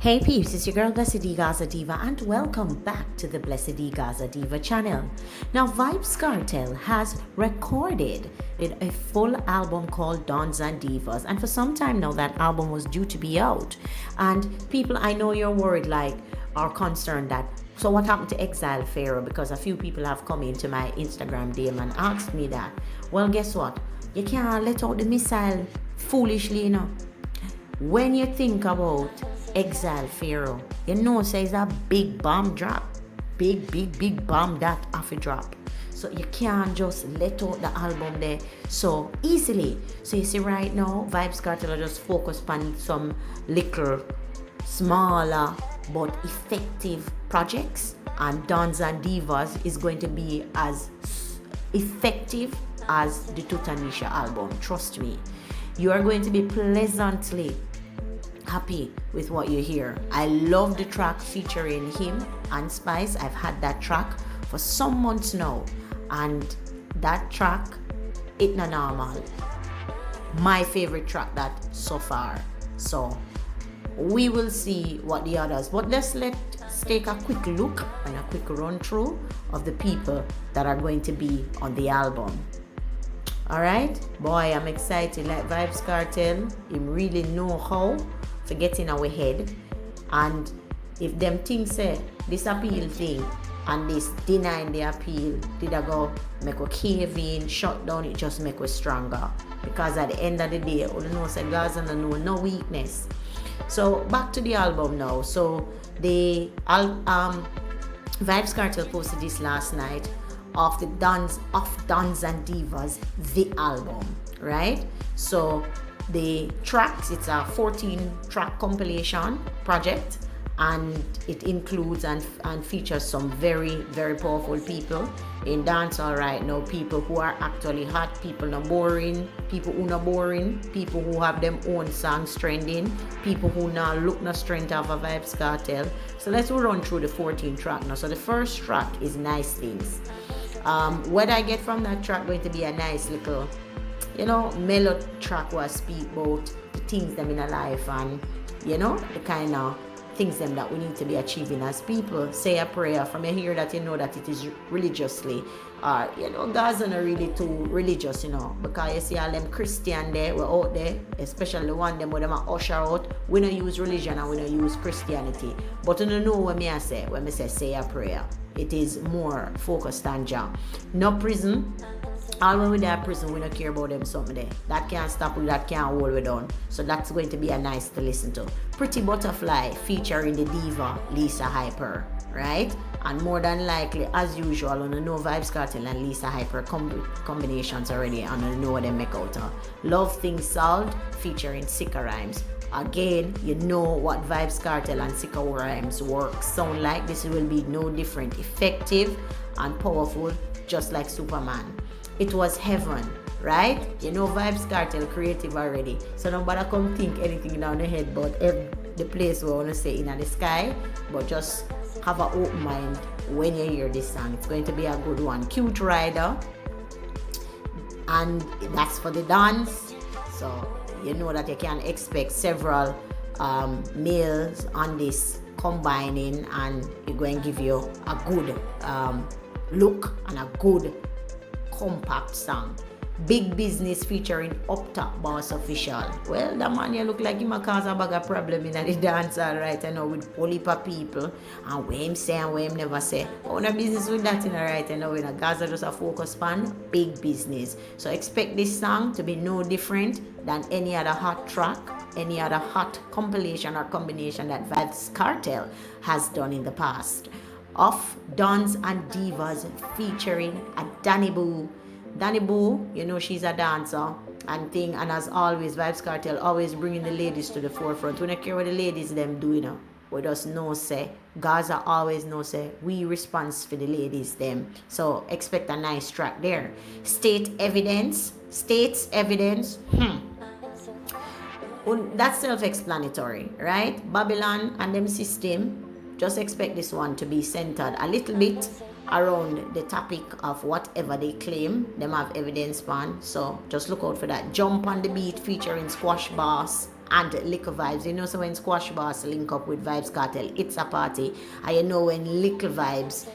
Hey peeps, it's your girl BlessydGazaDiva and welcome back to the BlessydGazaDiva channel. Now Vybz Kartel has recorded a full album called Dons and Divas, and for some time now that album was due to be out. And people, I know you're worried, like, are concerned that, so what happened to Exile Pharaoh? Because a few people have come into my Instagram DM and asked me that. Well, guess what? You can't let out the missile foolishly, you know. When you think about Exile Pharaoh, you know says a big bomb drop. Big bomb that off a drop. So you can't just let out the album there so easily. So you see right now, Vybz Kartel are just focused on some little, smaller but effective projects. And Dons and Divas is going to be as effective as the Tutanisha album. Trust me. You are going to be pleasantly happy with what you hear. I love the track featuring him and Spice. I've had that track for some months now, and that track, it's not normal. My favorite track that so far. So we will see what the others. But let's take a quick look and a quick run through of the people that are going to be on the album. Alright, boy, I'm excited. Like Vybz Kartel, him really know how to get in our head. And if them things say this appeal thing and this denying the appeal, did I go make a cave in, shut down, it just make us stronger. Because at the end of the day, all you know say Gaza no weakness. So back to the album now. So the Vybz Kartel posted this last night of the Dons and Divas, the album, right? So the tracks, it's a 14-track compilation project, and it includes and features some very powerful people in dancehall right now. People who are actually hot, people not boring, people who not boring, people who have them own songs trending, people who now look no strength of a Vybz Kartel. So let's run through the 14 track now. So the first track is Nice Things. What I get from that track going to be a nice little, mellow track where I speak about the things them in our life and, the kind of things them that we need to be achieving as people. Say a prayer from here that you know that it is religiously, God's not really too religious, because you see all them Christian there, we're out there, especially the one them where them are usher out. We don't use religion and we don't use Christianity. But you know when I say a prayer, it is more focused on Jah. No prison. All when we're there at prison, we don't care about them something there. That can't stop we, that can't hold we down. So that's going to be a nice to listen to. Pretty Butterfly featuring the diva Lisa Hyper, right? And more than likely, as usual, on the No Vybz Kartel and Lisa Hyper combinations already, and I know what they make out of. Love Things Solved featuring Sika Rhymes. Again, you know what Vybz Kartel and Sika Rhymes work sound like. This will be no different. Effective and powerful, just like Superman. It was heaven, right? You know Vybz Kartel creative already. So nobody come think anything down the head but the place we want to say in the sky. But just have an open mind when you hear this song. It's going to be a good one. Cute Rider. And that's for the dance. So you know that you can expect several males on this combining, and it's going to give you a good look and a good compact song. Big Business featuring Up Top Boss Official. Well, the man you look like him a cause a bag of problem in the dance, alright, I know, with whole heap of people, and what him say and what him never say. But no business with that in alright, I know, in a Gaza just a focus on Big Business. So expect this song to be no different than any other hot track, any other hot compilation or combination that Vybz Kartel has done in the past. Of Dons and Divas featuring a Danny Boo. Danny Boo, she's a dancer and thing, and as always, Vybz Kartel always bringing the ladies to the forefront. We don't care what the ladies them do, we just know say, Gaza always know say, we response for the ladies them. So expect a nice track there. States Evidence. That's self-explanatory, right? Babylon and them system. Just expect this one to be centered a little bit around the topic of whatever they claim them have evidence on. So just look out for that. Jump on the Beat featuring Squash Boss and Little Vybz. You know, so when Squash Boss link up with Vybz Kartel, it's a party. And you know when Little Vybz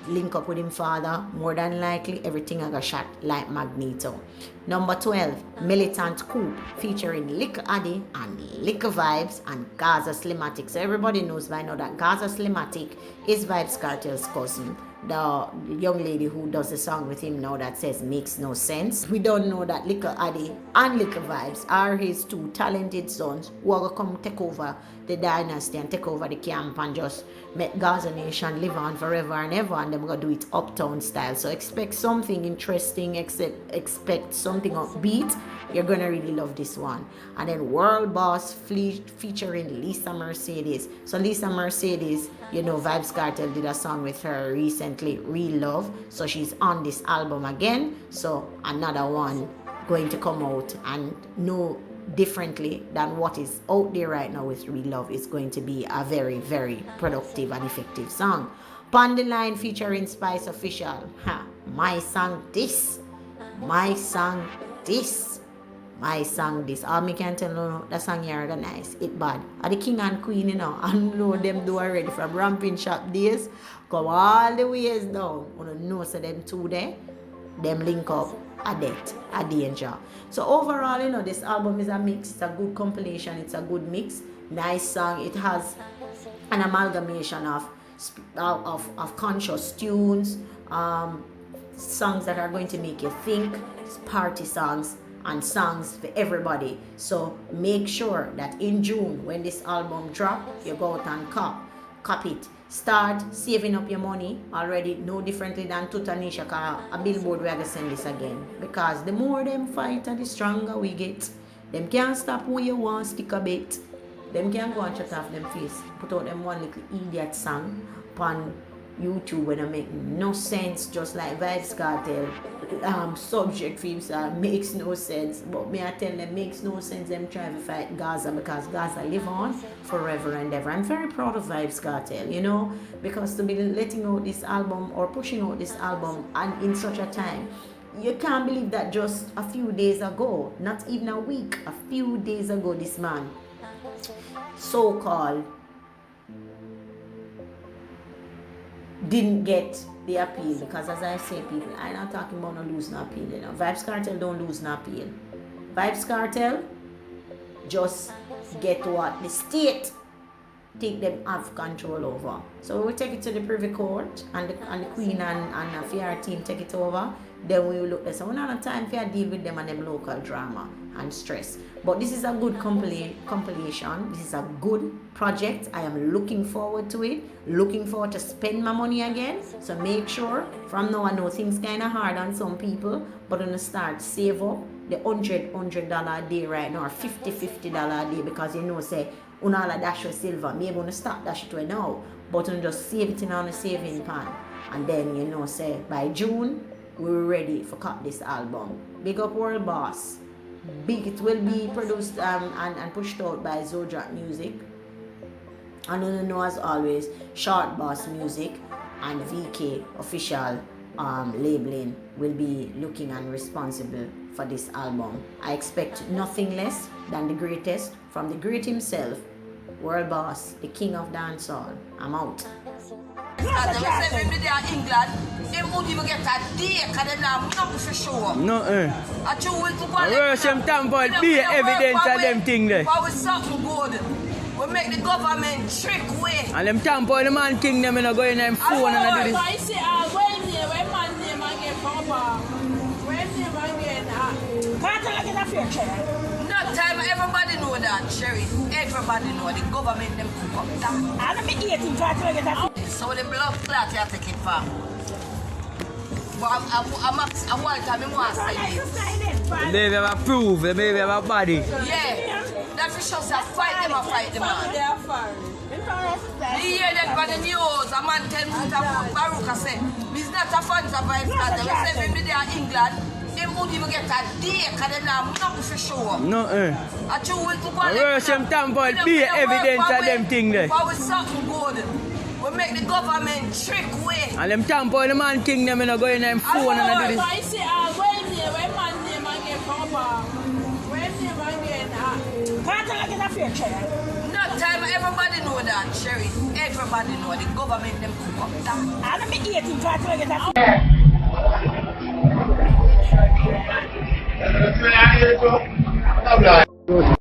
link up with him father, more than likely everything I got shot like Magneto. Number 12, Militant Coup, featuring Lick Addy and Lick Vybz and Gaza Slimatic. So everybody knows by now that Gaza Slimatic is Vybz Kartel's cousin. The young lady who does the song with him now that says makes no sense. We don't know that Lick Addy and Lick Vybz are his two talented sons who are going to come take over the dynasty and take over the camp and just make Gaza Nation live on forever and ever, and they're going to do it uptown style. So expect something interesting, expect something upbeat. You're going to really love this one. And then World Boss featuring Lisa Mercedes. So Lisa Mercedes, you know, Vybz Kartel did a song with her recently, Real Love. So she's on this album again. So another one going to come out, and no differently than what is out there right now with Real Love. Is going to be a very, very productive and effective song. Pon the Line featuring Spice Official. My song this. My song this. My song this. All me can tell you, the song you organize. It bad. Are the king and queen, you know. I know them do already from Ramping Shop days. Come all the ways down. You know, so them two there. Them link up. A death, a danger. So overall, you know, this album is a mix. It's a good compilation. It's a good mix. Nice song. It has an amalgamation of conscious tunes, songs that are going to make you think, party songs, and songs for everybody. So make sure that in June, when this album drop, you go out and cop it. Start saving up your money already, no differently than Tutanisha, a billboard we are going to send this again. Because the more them fight, the stronger we get. Them can't stop where you want, stick a bit. Them can't go and shut off them face. Put out them one little idiot song on YouTube when it make no sense, just like Vybz Kartel subject for himself makes no sense. But me I tell them makes no sense them trying to fight Gaza, because Gaza live on forever and ever. I'm very proud of Vybz Kartel, you know, because to be letting out this album or pushing out this album and in such a time, you can't believe that just a few days ago, not even a week, a few days ago, this man so-called didn't get the appeal. Because as I say, people, I'm not talking about no lose no appeal, you know. Vybz Kartel don't lose no appeal. Vybz Kartel just get what the state take them have control over. So we take it to the Privy Court, and the Queen and the FIR team take it over. Then we will look at, so we don't have time to deal with them and them local drama and stress. But this is a good compilation. This is a good project. I am looking forward to it. Looking forward to spend my money again. So make sure, from now I know things kind of hard on some people, but I'm going to start save up the $100 a day right now, or $50 a day, because you know, say, unala dash with silver. Maybe I'm going to stop dash it right now, but I'm just save it in on a saving pan. And then, you know, say, by June, we're ready for cut this album. Big up World Boss. It will be produced and pushed out by Zodrak Music. And you know, as always, Short Boss Music and VK Official labeling will be looking and responsible for this album. I expect nothing less than the greatest from the great himself, World Boss, the king of dancehall. I'm out. England, they won't even get a day, because they're not for sure. No, I choose to go and some time for be evidence of them thing there. But with something good, we make the government trick way. And them time for the man king, them in a going and phone and do this. I say, when man name again, Papa, when name again, Kartel get a fair share. Not time, everybody know that, Sherry. Everybody know the government them cook up that. I don't be eating Kartel get a fair. So the blood clot you take it from. But I want to say this. They have a proof, they may have a body. Yeah, that's for sure. Fight them or fight them on. You hear that by the news, a man tell me that Baruch say, he's not a fan of Vybz Kartel. They say when they are in England, they won't even get a day, because they're not for sure. No, I choose to go and some time for be evidence of them thing there. But with something good, we make the government trick way. And them time for the man king, them in a going and phone and do this. I say, when man name again, Papa, when name again, Cartel get a fair child. No time, everybody know that, Sherry. Everybody know. The government them cook up that. I don't be eating Cartel get a fair.